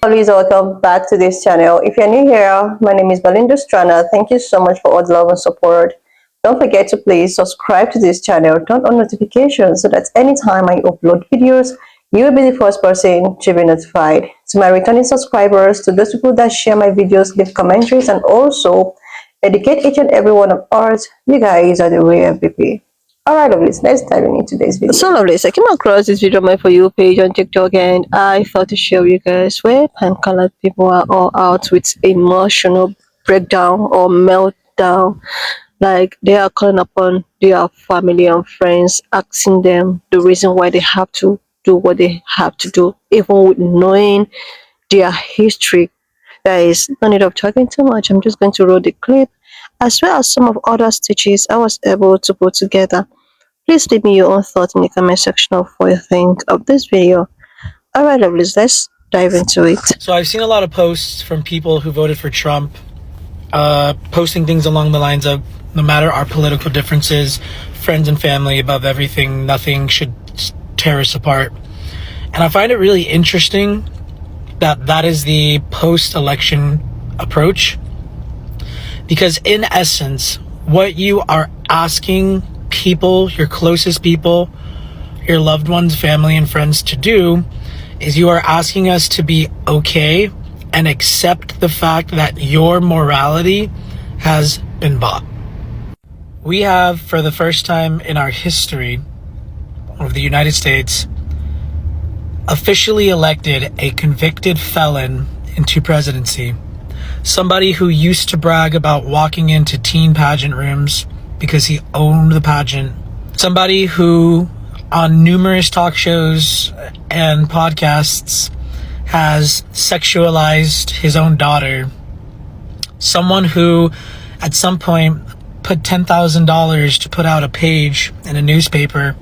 Always welcome back to this channel. If you're new here, my name is Belinda Strana. Thank you so much for all the love and support. Don't forget to please subscribe to this channel, turn on notifications so that anytime I upload videos, you will be the first person to be notified. To my returning subscribers, to those people that share my videos, leave commentaries, and also educate each and every one of us, you guys are the real MVP. Alright, lovelies, let's dive into today's video. So, lovelies, I came across this video on my For You page on TikTok, and I thought to share with you guys where pan-colored people are all out with emotional breakdown or meltdown. Like, they are calling upon their family and friends, asking them the reason why they have to do what they have to do, even with knowing their history. Guys, no need of talking too much. I'm just going to roll the clip as well as some of other stitches I was able to put together. Please leave me your own thoughts in the comment section of what you think of this video. Alright, lovelies, let's dive into it. So I've seen a lot of posts from people who voted for Trump, posting things along the lines of, no matter our political differences, friends and family above everything, nothing should tear us apart. And I find it really interesting that that is the post-election approach, because in essence, what you are asking people, your closest people, your loved ones, family and friends to do is you are asking us to be okay and accept the fact that your morality has been bought. We have, for the first time in our history of the United States, officially elected a convicted felon into presidency. Somebody who used to brag about walking into teen pageant rooms because he owned the pageant. Somebody who, on numerous talk shows and podcasts, has sexualized his own daughter. Someone who, at some point, put $10,000 to put out a page in a newspaper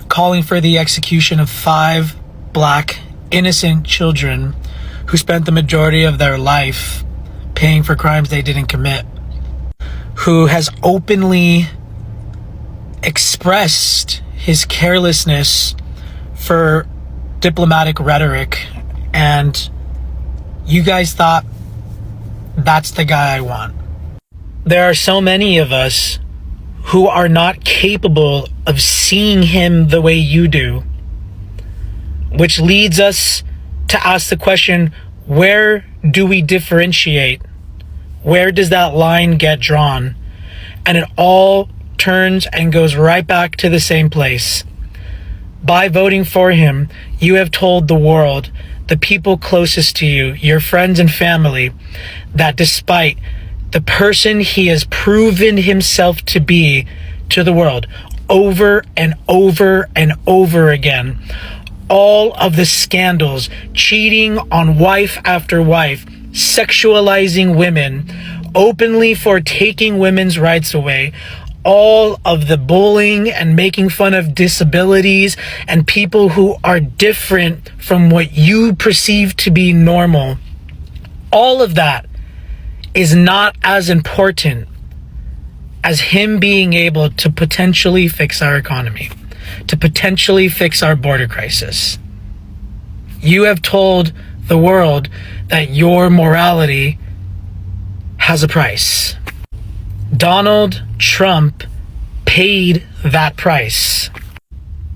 calling for the execution of 5 black innocent children who spent the majority of their life paying for crimes they didn't commit, who has openly expressed his carelessness for diplomatic rhetoric, and you guys thought that's the guy I want. There are so many of us who are not capable of seeing him the way you do, which leads us to ask the question, where do we differentiate? Where does that line get drawn? And it all turns and goes right back to the same place. By voting for him, you have told the world, the people closest to you, your friends and family, that despite the person he has proven himself to be to the world over and over and over again, all of the scandals, cheating on wife after wife, sexualizing women, openly for taking women's rights away, all of the bullying and making fun of disabilities and people who are different from what you perceive to be normal, all of that is not as important as him being able to potentially fix our economy, to potentially fix our border crisis. You have told the world that your morality has a price. Donald Trump paid that price.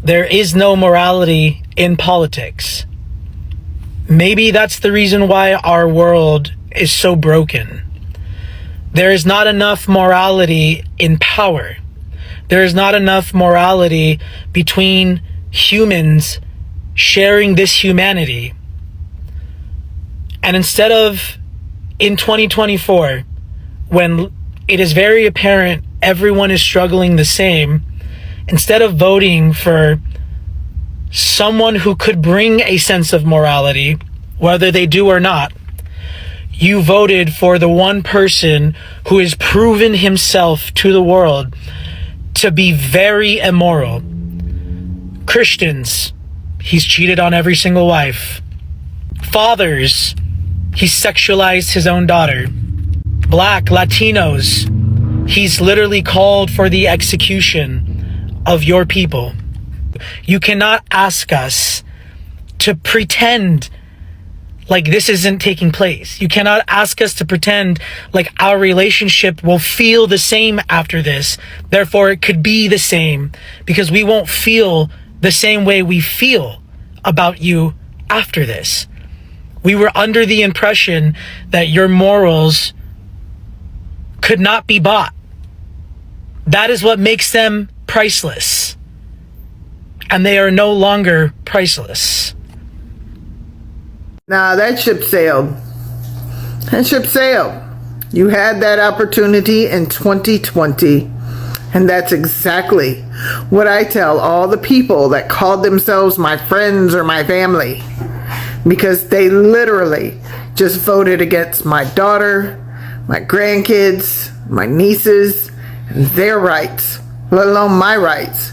There is no morality in politics. Maybe that's the reason why our world is so broken. There is not enough morality in power. There is not enough morality between humans sharing this humanity. And instead of, in 2024, when it is very apparent everyone is struggling the same, instead of voting for someone who could bring a sense of morality, whether they do or not, you voted for the one person who has proven himself to the world to be very immoral. Christians, he's cheated on every single wife. Fathers, he sexualized his own daughter. Black, Latinos, he's literally called for the execution of your people. You cannot ask us to pretend like this isn't taking place. You cannot ask us to pretend like our relationship will feel the same after this. Therefore, it could be the same, because we won't feel the same way we feel about you after this. We were under the impression that your morals could not be bought. That is what makes them priceless. And they are no longer priceless. Nah, that ship sailed. That ship sailed. You had that opportunity in 2020. And that's exactly what I tell all the people that called themselves my friends or my family. Because they literally just voted against my daughter, my grandkids, my nieces, and their rights, let alone my rights.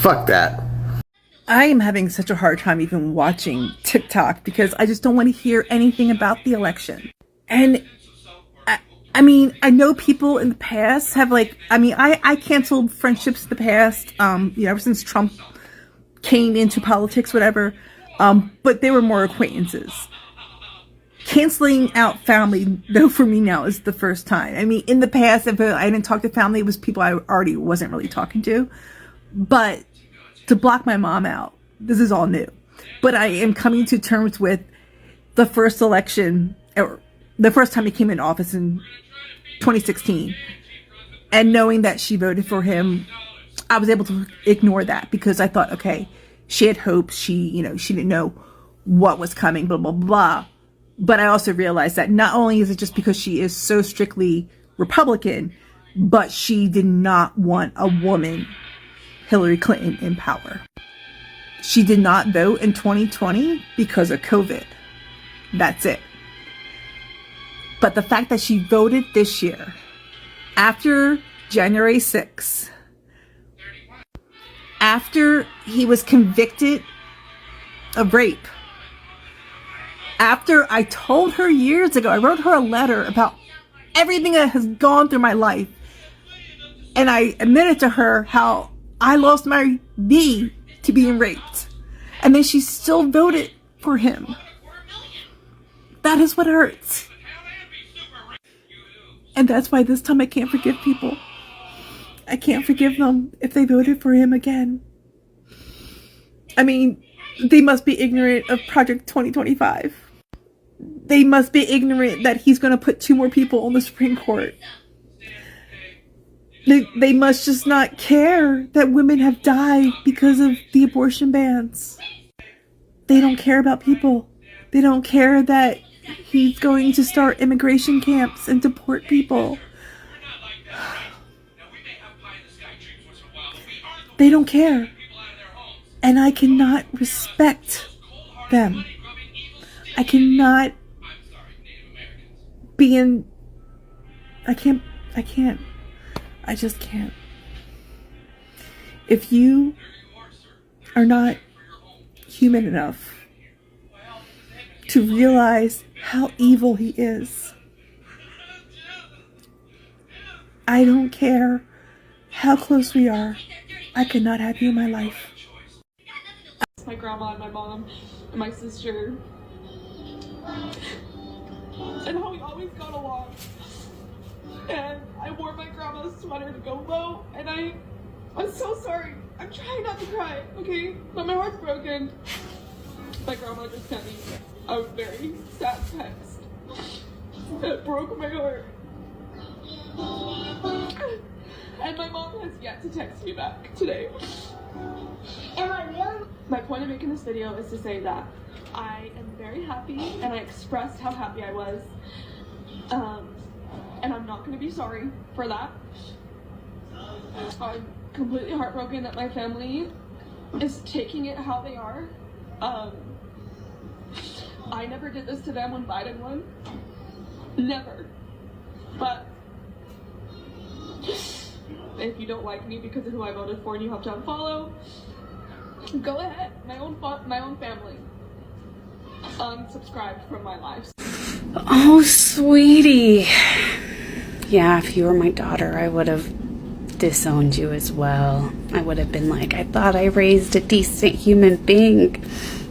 Fuck that. I am having such a hard time even watching TikTok because I just don't want to hear anything about the election. And I mean, I know people in the past have I canceled friendships in the past, ever since Trump came into politics, whatever. But they were more acquaintances. Canceling out family, though, for me now is the first time. I mean, in the past, if I didn't talk to family, it was people I already wasn't really talking to. But to block my mom out, this is all new. But I am coming to terms with the first election, or the first time he came in office in 2016, and knowing that she voted for him, I was able to ignore that because I thought, okay, she had hopes. She didn't know what was coming, blah, blah, blah. But I also realized that not only is it just because she is so strictly Republican, but she did not want a woman, Hillary Clinton, in power. She did not vote in 2020 because of COVID. That's it. But the fact that she voted this year, after January 6th, after he was convicted of rape, after I told her years ago, I wrote her a letter about everything that has gone through my life, and I admitted to her how I lost my V to being raped, and then she still voted for him. That is what hurts. And that's why this time I can't forgive people. I can't forgive them if they voted for him again. I mean, they must be ignorant of Project 2025. They must be ignorant that he's going to put 2 more people on the Supreme Court. They must just not care that women have died because of the abortion bans. They don't care about people. They don't care that he's going to start immigration camps and deport people. They don't care. And I cannot respect them. I cannot be in... I can't. I just can't. If you are not human enough to realize how evil he is, I don't care how close we are. I cannot have you in my life. My grandma and my mom and my sister, and how we always got along. And I wore my grandma's sweater to go vote, and I'm so sorry. I'm trying not to cry, okay? But my heart's broken. My grandma just sent me a very sad text that broke my heart. And my mom has yet to text me back today. Am I real? My point of making this video is to say that I am very happy, and I expressed how happy I was. And I'm not going to be sorry for that. I'm completely heartbroken that my family is taking it how they are. I never did this to them when Biden won. Never. But if you don't like me because of who I voted for and you have to unfollow, go ahead. My own family unsubscribed from my life. Oh, sweetie. Yeah, if you were my daughter, I would have disowned you as well. I would have been like, I thought I raised a decent human being.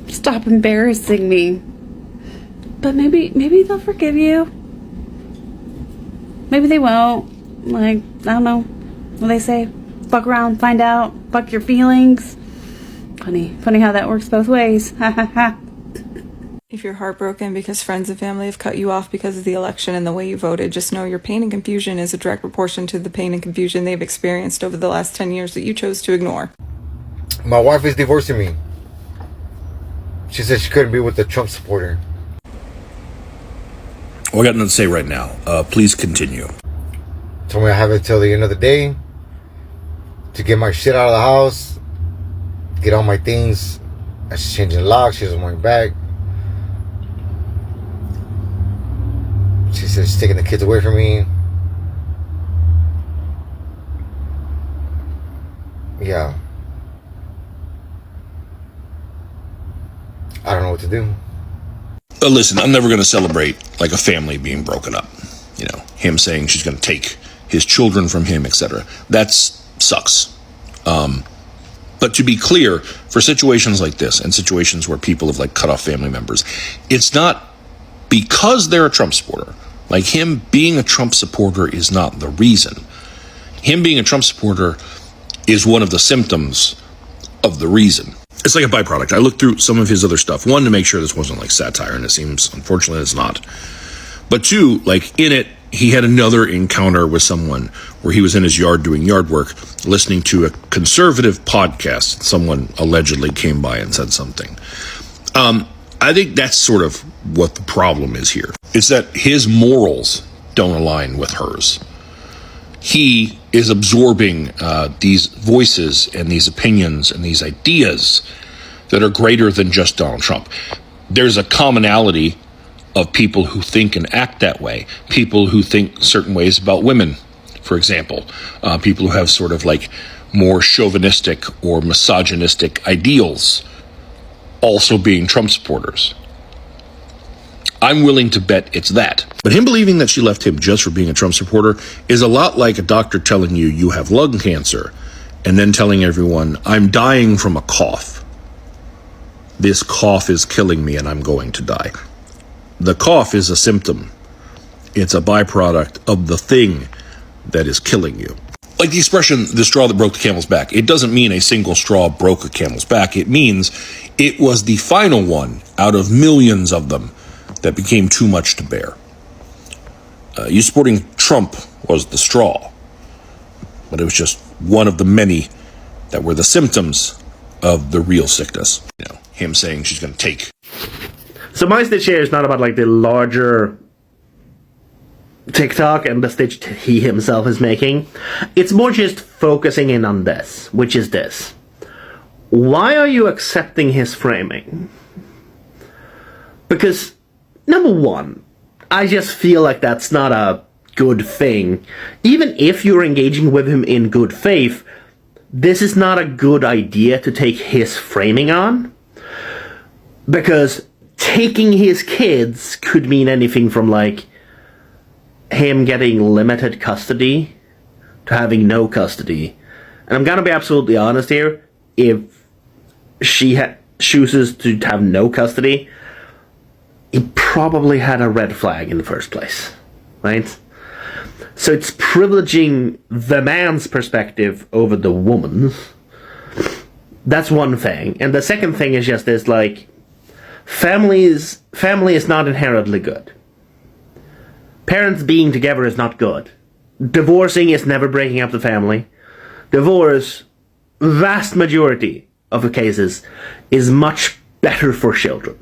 Stop embarrassing me. But maybe they'll forgive you. Maybe they won't. Like, I don't know. What do they say? Fuck around, find out, fuck your feelings. Funny how that works both ways. Ha ha ha. If you're heartbroken because friends and family have cut you off because of the election and the way you voted, just know your pain and confusion is a direct proportion to the pain and confusion they've experienced over the last 10 years that you chose to ignore. My wife is divorcing me. She said she couldn't be with the Trump supporter. Well, I got nothing to say right now. Please continue. Told me I have until the end of the day to get my shit out of the house, get all my things. She's changing locks. She doesn't want me back. She said she's taking the kids away from me. Yeah. I don't know what to do. Listen, I'm never going to celebrate like a family being broken up. You know, him saying she's going to take his children from him, etc. That sucks. But to be clear, for situations like this and situations where people have like cut off family members, it's not because they're a Trump supporter. Like, him being a Trump supporter is not the reason. Him being a Trump supporter is one of the symptoms of the reason. It's like a byproduct. I looked through some of his other stuff. One, to make sure this wasn't like satire, and it seems, unfortunately, it's not. But two, like in it, he had another encounter with someone where he was in his yard doing yard work, listening to a conservative podcast. Someone allegedly came by and said something. I think that's sort of what the problem is here. It's that his morals don't align with hers. He is absorbing these voices and these opinions and these ideas that are greater than just Donald Trump. There's a commonality of people who think and act that way. People who think certain ways about women, for example. People who have sort of like more chauvinistic or misogynistic ideals also being Trump supporters. I'm willing to bet it's that. But him believing that she left him just for being a Trump supporter is a lot like a doctor telling you you have lung cancer and then telling everyone, I'm dying from a cough. This cough is killing me and I'm going to die. The cough is a symptom. It's a byproduct of the thing that is killing you. Like the expression, the straw that broke the camel's back, it doesn't mean a single straw broke a camel's back. It means it was the final one out of millions of them that became too much to bear. You supporting Trump was the straw, but it was just one of the many that were the symptoms of the real sickness. You know, him saying she's going to take. So my stitch here is not about like the larger TikTok and the stitch he himself is making. It's more just focusing in on this, which is this. Why are you accepting his framing? Because, number one, I just feel like that's not a good thing. Even if you're engaging with him in good faith, this is not a good idea to take his framing on. Because taking his kids could mean anything from like him getting limited custody to having no custody. And I'm gonna be absolutely honest here. If she chooses to have no custody, he probably had a red flag in the first place, right? So it's privileging the man's perspective over the woman's. That's one thing. And the second thing is just this, like, family is not inherently good. Parents being together is not good. Divorcing is never breaking up the family. Divorce, vast majority of the cases, is much better for children.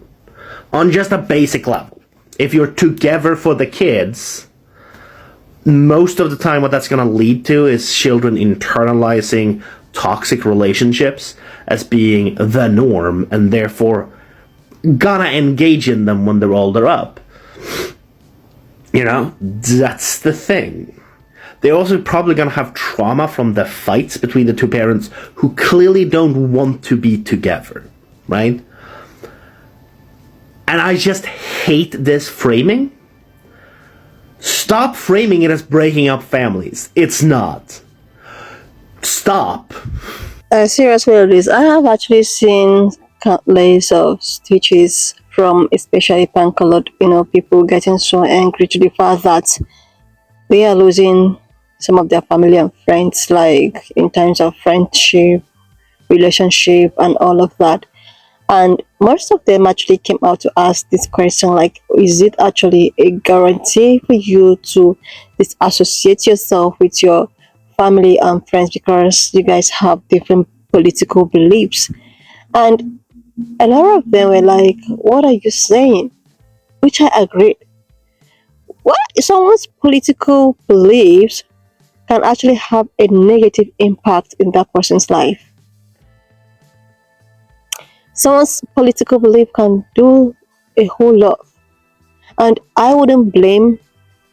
On just a basic level. If you're together for the kids, most of the time what that's going to lead to is children internalizing toxic relationships as being the norm and therefore gonna engage in them when they're older up. You know, that's the thing. They're also probably gonna have trauma from the fights between the two parents who clearly don't want to be together, right? And I just hate this framing. Stop framing it as breaking up families. It's not. Stop. Seriously, Liz, I have actually seen countless of stitches from especially pan-colored, people getting so angry to the fact that they are losing some of their family and friends, like in terms of friendship, relationship, and all of that. And most of them actually came out to ask this question, like, is it actually a guarantee for you to disassociate yourself with your family and friends because you guys have different political beliefs? And a lot of them were like, what are you saying? Which I agree. What someone's political beliefs can actually have a negative impact in that person's life. Someone's political belief can do a whole lot. And I wouldn't blame,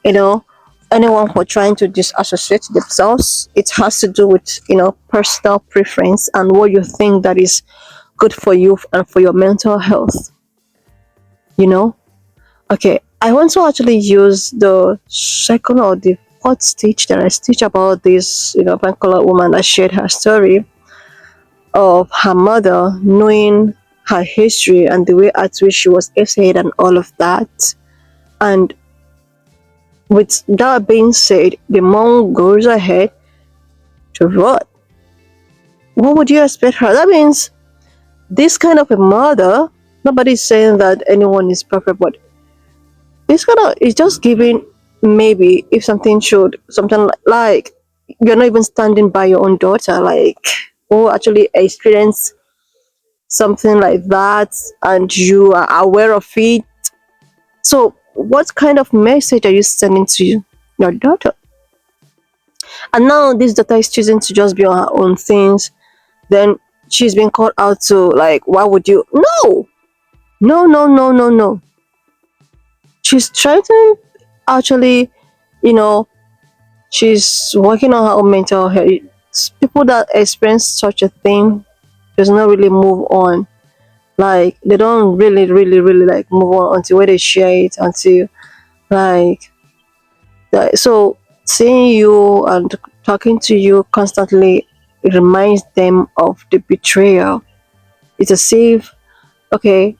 you know, anyone for trying to disassociate themselves. It has to do with, personal preference and what you think that is good for you and for your mental health. You know? Okay, I want to actually use the second or the fourth stitch that I stitch about this, Bankola woman that shared her story of her mother knowing her history and the way at which she was essayed and all of that. And with that being said, the mom goes ahead to what? What would you expect her? That means this kind of a mother, nobody's saying that anyone is perfect, but this kind of is just giving, maybe if something should, something like you're not even standing by your own daughter, like, who actually experience something like that and you are aware of it. So what kind of message are you sending to your daughter? And now this daughter is choosing to just be on her own things. Then she's been called out to, like, why would you? No, no, no, no, no, no. She's trying to actually, you know, she's working on her own mental health. People that experience such a thing does not really move on. Like, they don't really, really, really like move on until where they share it, until like that. So seeing you and talking to you constantly, it reminds them of the betrayal. It's as if, okay,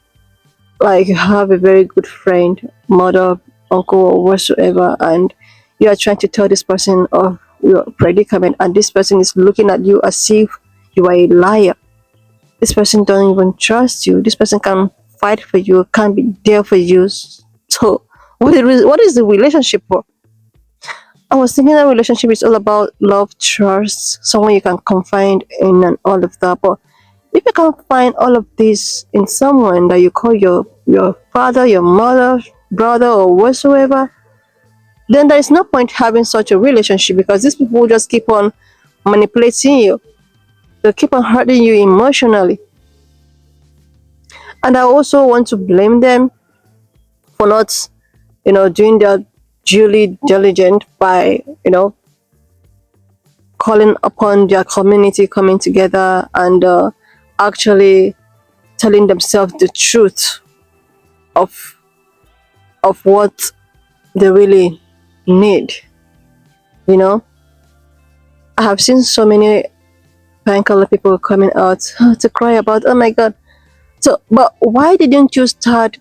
like you have a very good friend, mother, uncle, or whatsoever, and you are trying to tell this person of your predicament, and this person is looking at you as if you are a liar. This person don't even trust you. This person can fight for you, can't be there for you. So what is the relationship for? I was thinking that relationship is all about love, trust, someone you can confide in, and all of that. But if you can't find all of this in someone that you call your father, your mother, brother, or whatsoever, then there is no point having such a relationship, because these people will just keep on manipulating you. They'll keep on hurting you emotionally. And I also want to blame them for not, doing their duly diligent by, calling upon their community, coming together and actually telling themselves the truth of what they really need. You know, I have seen so many pink color people coming out to cry about, oh my god. So, but why didn't you start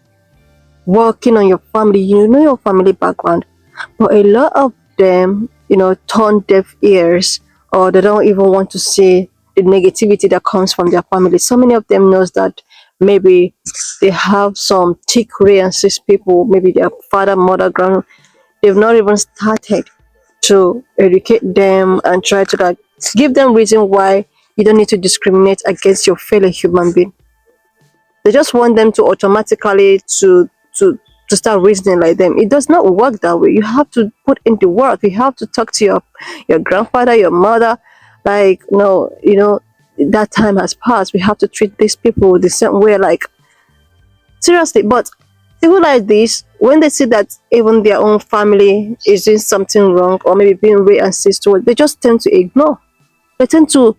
working on your family? You know your family background, but a lot of them, turn deaf ears, or they don't even want to see the negativity that comes from their family. So many of them knows that maybe they have some thick racist people, maybe their father, mother, grand. They've not even started to educate them and try to, like, give them reason why you don't need to discriminate against your fellow human being. They just want them to automatically to start reasoning like them. It does not work that way. You have to put in the work. You have to talk to your grandfather, your mother. Like, no, that time has passed. We have to treat these people the same way. Like, seriously. But people like this, when they see that even their own family is doing something wrong or maybe being racist towards, they just tend to ignore. They tend to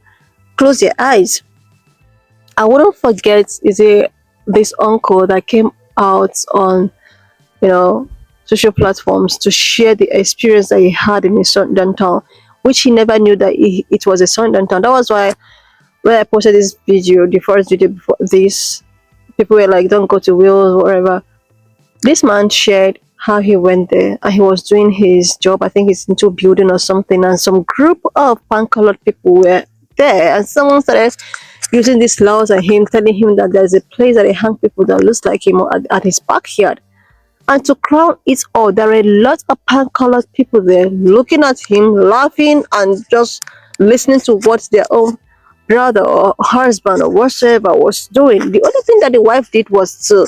close their eyes. I wouldn't forget, is it this uncle that came out on, social platforms to share the experience that he had in his Sundown town, which he never knew that it was a Sundown town. That was why when I posted this video, the first video before this, people were like, don't go to Wales, whatever. This man shared how he went there and he was doing his job. I think it's into building or something, and some group of pan-colored people were there, and someone started using these laws and him telling him that there's a place that they hang people that looks like him at his backyard. And to crown it all, there are a lot of pan-colored people there looking at him, laughing, and just listening to what their own brother or husband or whatever was doing. The only thing that the wife did was to,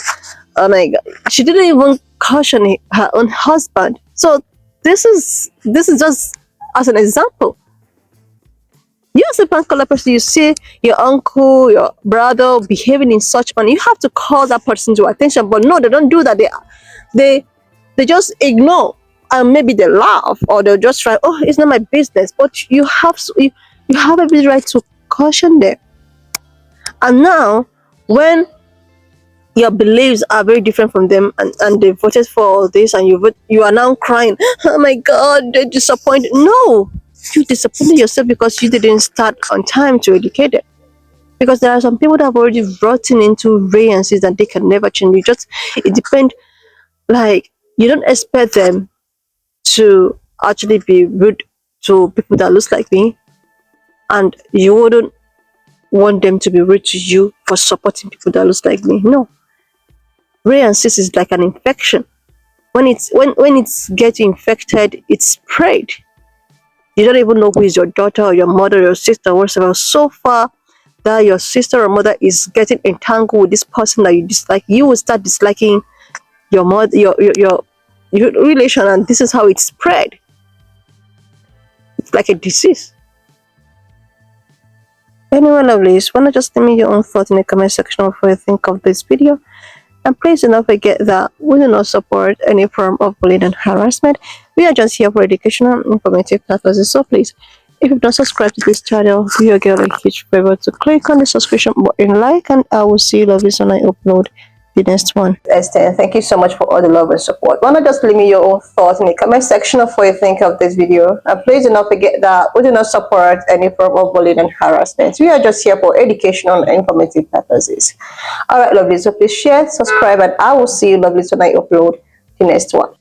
oh my God, she didn't even caution her own husband. So this is just as an example. You as a pan-colored person, you see your uncle, your brother behaving in such manner, you have to call that person to attention. But no, they don't do that. They just ignore, and maybe they laugh or they'll just try, oh, it's not my business. But you have every right to caution them. And now when your beliefs are very different from them, and they voted for all this, and you are now crying, oh my God, they're disappointed. No, you disappointed yourself because you didn't start on time to educate them. Because there are some people that have already rotten into rayances that they can never change. It depends. Like, you don't expect them to actually be rude to people that looks like me, and you wouldn't want them to be rude to you for supporting people that looks like me. No, rayances is like an infection. When it's getting infected, it's spread. You don't even know who is your daughter or your mother or your sister or whatever. So far that your sister or mother is getting entangled with this person that you dislike, you will start disliking your mother, your relation, and this is how it spread. It's like a disease. Anyway, lovelies, wanna just leave me your own thoughts in the comment section of what you think of this video, and please do not forget that we do not support any form of bullying and harassment. We are just here for educational and informative purposes. So please, if you've not subscribed to this channel, do your girl a huge favor to click on the subscription button, like, and I will see you lovelies when I upload the next one. Esther, thank you so much for all the love and support. Why not just leave me your own thoughts in the comment section of what you think of this video, and please do not forget that we do not support any form of bullying and harassment. We are just here for educational and informative purposes. All right, lovely, so please share, subscribe, and I will see you lovely when I upload the next one.